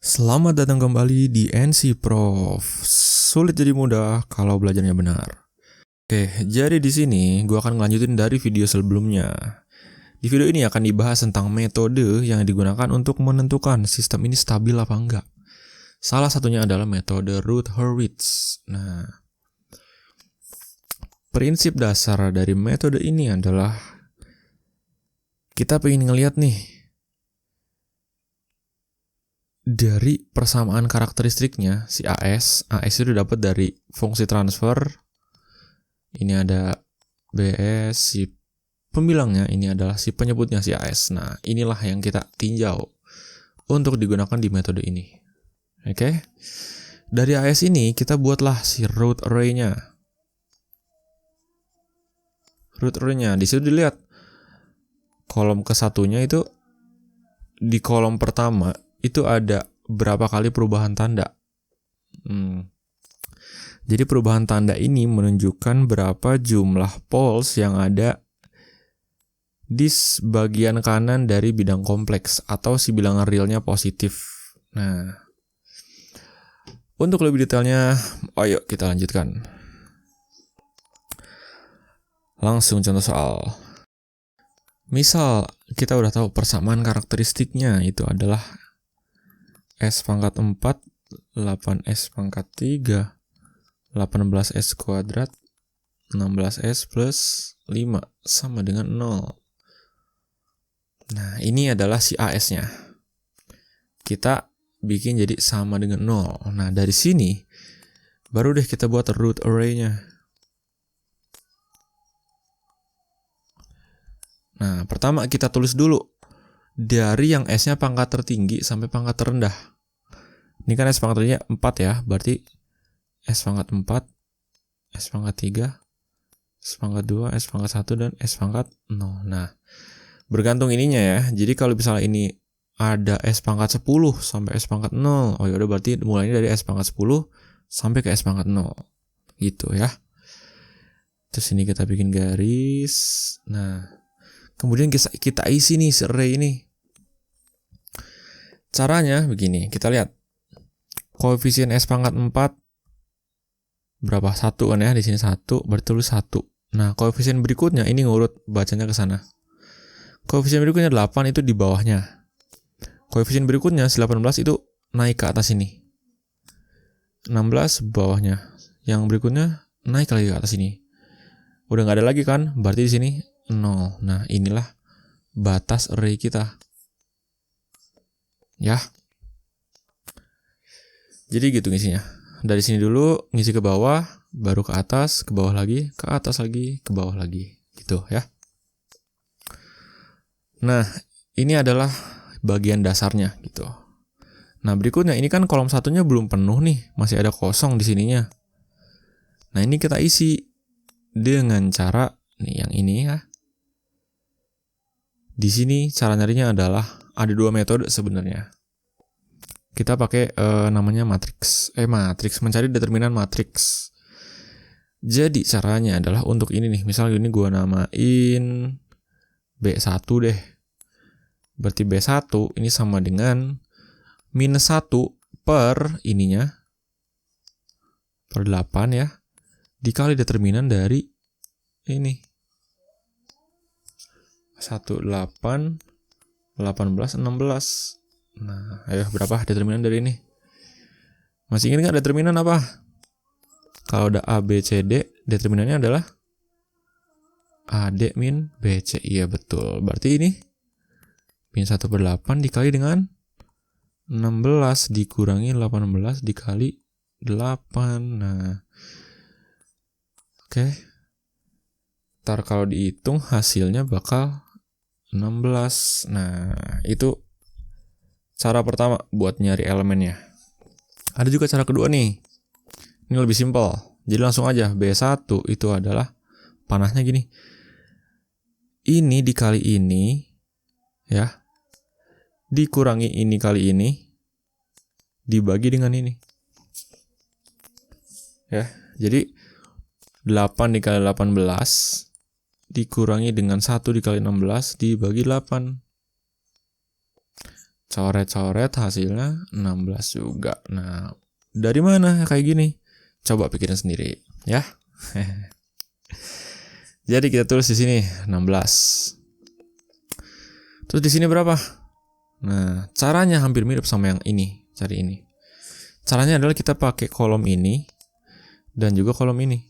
Selamat datang kembali di NC Prof. Sulit jadi mudah kalau belajarnya benar. Oke, jadi di sini gue akan ngelanjutin dari video sebelumnya. Di video ini akan dibahas tentang metode yang digunakan untuk menentukan sistem ini stabil apa enggak. Salah satunya adalah metode Routh-Hurwitz. Nah, prinsip dasar dari metode ini adalah kita pengen ngeliat nih dari persamaan karakteristiknya si AS itu dapat dari fungsi transfer. Ini ada BS, si pembilangnya ini adalah si penyebutnya si AS. Nah, inilah yang kita tinjau untuk digunakan di metode ini. Oke. Dari AS ini kita buatlah si root array-nya. Root array-nya di situ dilihat kolom ke-1-nya itu di kolom pertama itu ada berapa kali perubahan tanda. Jadi perubahan tanda ini menunjukkan berapa jumlah poles yang ada di bagian kanan dari bidang kompleks atau si bilangan realnya positif. Nah, untuk lebih detailnya, ayo kita lanjutkan. Langsung contoh soal. Misal kita udah tahu persamaan karakteristiknya itu adalah S pangkat 4, 8S pangkat 3, 18S kuadrat, 16S plus 5 sama dengan 0. Nah, ini adalah si AS-nya. Kita bikin jadi sama dengan 0. Nah, dari sini baru deh kita buat root array-nya. Nah, pertama kita tulis dulu dari yang S-nya pangkat tertinggi sampai pangkat terendah. Ini kan S pangkat tertinggi 4 ya, berarti S pangkat 4, S pangkat 3, S pangkat 2, S pangkat 1, dan S pangkat 0. Nah, bergantung ininya ya. Jadi kalau misalnya ini ada S pangkat 10 sampai S pangkat 0, oh ya udah berarti mulainya dari S pangkat 10 sampai ke S pangkat 0. Gitu ya. Terus ini kita bikin garis. Nah, kemudian kita isi nih array ini. Caranya begini, kita lihat. Koefisien S pangkat 4 berapa? 1 kan ya, di sini 1, berarti tulis 1. Nah, koefisien berikutnya ini ngurut bacanya ke sana. Koefisien berikutnya 8 itu di bawahnya. Koefisien berikutnya 18 itu naik ke atas ini. 16 bawahnya. Yang berikutnya naik lagi ke atas ini. Udah nggak ada lagi kan? Berarti di sini 0. Nah, inilah batas array kita. Ya. Jadi gitu ngisinya. Dari sini dulu ngisi ke bawah, baru ke atas, ke bawah lagi, ke atas lagi, ke bawah lagi. Gitu ya. Nah, ini adalah bagian dasarnya gitu. Nah, berikutnya ini kan kolom satunya belum penuh nih, masih ada kosong di sininya. Nah, ini kita isi dengan cara nih yang ini ya. Di sini cara nyarinya adalah ada 2 metode sebenarnya. Kita pakai namanya matriks mencari determinan matriks. Jadi caranya adalah untuk ini nih, misalnya ini gua namain B1 deh. Berarti B1 ini sama dengan minus 1 per ininya per 8 ya, dikali determinan dari ini 1, 8, 18, 16. Nah, ayo berapa determinan dari ini? Masih ingat nggak determinan apa? Kalau ada A, B, C, D, determinannya adalah AD min BC. Iya betul. Berarti ini min 1 per 8 dikali dengan 16 dikurangi 18 dikali 8. Nah, oke. Ntar kalau dihitung hasilnya bakal 16. Nah, itu cara pertama buat nyari elemennya. Ada juga cara kedua nih. Ini lebih simpel. Jadi langsung aja B1 itu adalah panahnya gini. Ini dikali ini ya. Dikurangi ini kali ini dibagi dengan ini. Ya, jadi 8 dikali 18 dikurangi dengan 1 dikali 16 dibagi 8. Coret-coret hasilnya 16 juga. Nah, dari mana kayak gini? Coba pikirin sendiri, ya. Jadi kita tulis di sini 16. Terus di sini berapa? Nah, caranya hampir mirip sama yang ini. Cari ini. Caranya adalah kita pakai kolom ini dan juga kolom ini.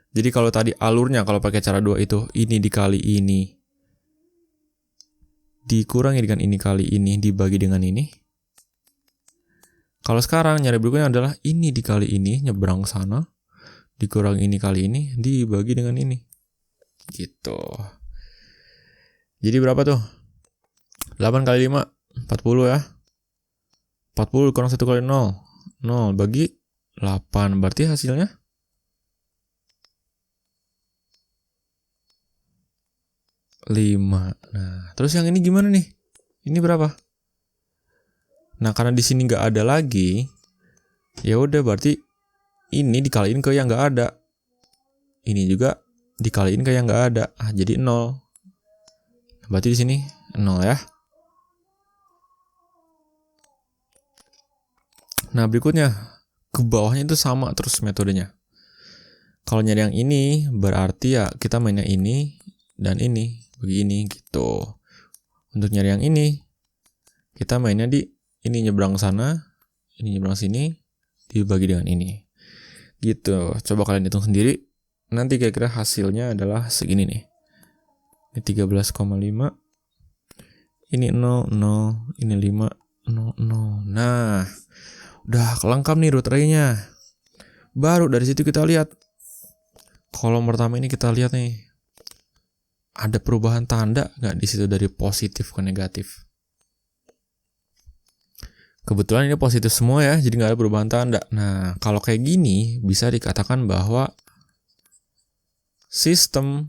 Jadi kalau tadi alurnya kalau pakai cara 2 itu ini dikali ini dikurangi dengan ini kali ini dibagi dengan ini. Kalau sekarang nyari berikutnya adalah ini dikali ini nyebrang sana dikurangi ini kali ini dibagi dengan ini. Gitu. Jadi berapa tuh? 8 kali 5 40 ya. 40 kurang 1 kali 0 0 bagi 8. Berarti hasilnya 5. Nah, terus yang ini gimana nih? Ini berapa? Nah, karena di sini nggak ada lagi, ya udah berarti ini dikaliin ke yang nggak ada. Ini juga dikaliin ke yang nggak ada. Jadi 0. Berarti di sini 0 ya. Nah, berikutnya ke bawahnya itu sama terus metodenya. Kalau nyari yang ini berarti ya kita mainnya ini dan ini. Begini gitu. Untuk nyari yang ini kita mainnya di ini nyebrang sana, ini nyebrang sini dibagi dengan ini. Gitu. Coba kalian hitung sendiri. Nanti kira-kira hasilnya adalah segini nih. Ini 13,5. Ini 0 0, ini 5 0 0. Nah, udah lengkap nih root array-nya. Baru dari situ kita lihat kolom pertama ini kita lihat nih. Ada perubahan tanda nggak di situ dari positif ke negatif? Kebetulan ini positif semua ya, jadi nggak ada perubahan tanda. Nah, kalau kayak gini bisa dikatakan bahwa sistem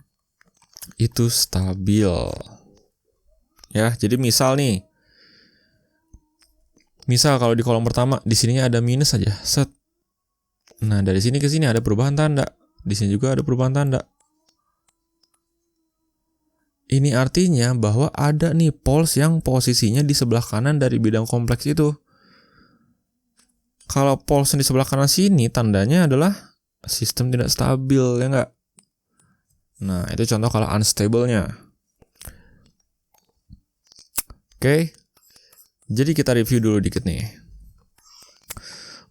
itu stabil. Ya, jadi misal nih. Misal kalau di kolom pertama di sininya ada minus aja, set. Nah, dari sini ke sini ada perubahan tanda. Di sini juga ada perubahan tanda. Ini artinya bahwa ada nih poles yang posisinya di sebelah kanan dari bidang kompleks itu. Kalau poles di sebelah kanan sini tandanya adalah sistem tidak stabil, ya enggak? Nah, itu contoh kalau unstable-nya. Oke. Jadi kita review dulu dikit nih.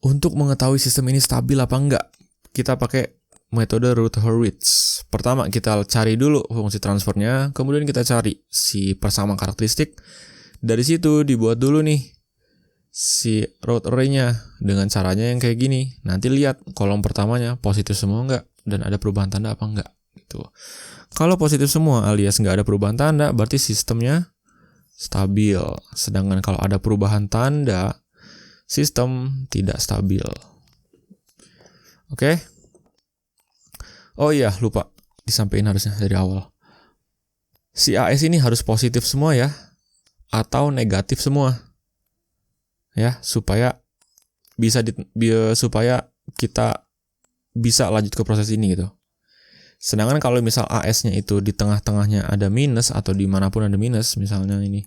Untuk mengetahui sistem ini stabil apa enggak, kita pakai metode Routh-Hurwitz. Pertama kita cari dulu fungsi transfernya, kemudian kita cari si persamaan karakteristik. Dari situ dibuat dulu nih si root array-nya dengan caranya yang kayak gini. Nanti lihat kolom pertamanya positif semua enggak dan ada perubahan tanda apa enggak gitu. Kalau positif semua alias enggak ada perubahan tanda, berarti sistemnya stabil. Sedangkan kalau ada perubahan tanda, sistem tidak stabil. Oke? Oh iya, lupa disampaikan harusnya dari awal. Si AS ini harus positif semua ya, atau negatif semua. Ya, supaya supaya kita bisa lanjut ke proses ini gitu. Sedangkan kalau misal AS-nya itu di tengah-tengahnya ada minus atau dimanapun ada minus, misalnya ini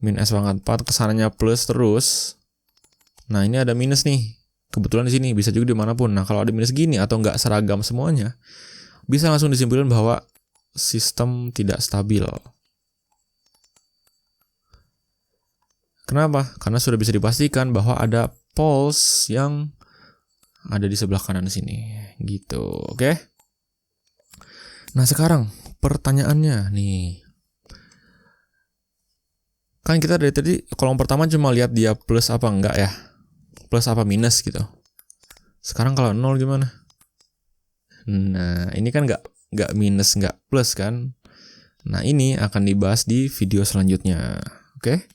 min S pangkat 4 kesananya plus terus. Nah, ini ada minus nih. Kebetulan di sini bisa juga dimanapun. Nah, kalau ada minus gini atau nggak seragam semuanya, bisa langsung disimpulkan bahwa sistem tidak stabil. Kenapa? Karena sudah bisa dipastikan bahwa ada poles yang ada di sebelah kanan sini. Gitu, oke? Nah, sekarang pertanyaannya nih. Kan kita dari tadi kolom pertama cuma lihat dia plus apa enggak ya? Plus apa minus gitu. Sekarang kalau 0 gimana? Nah, ini kan nggak minus, nggak plus kan? Nah, ini akan dibahas di video selanjutnya. Oke?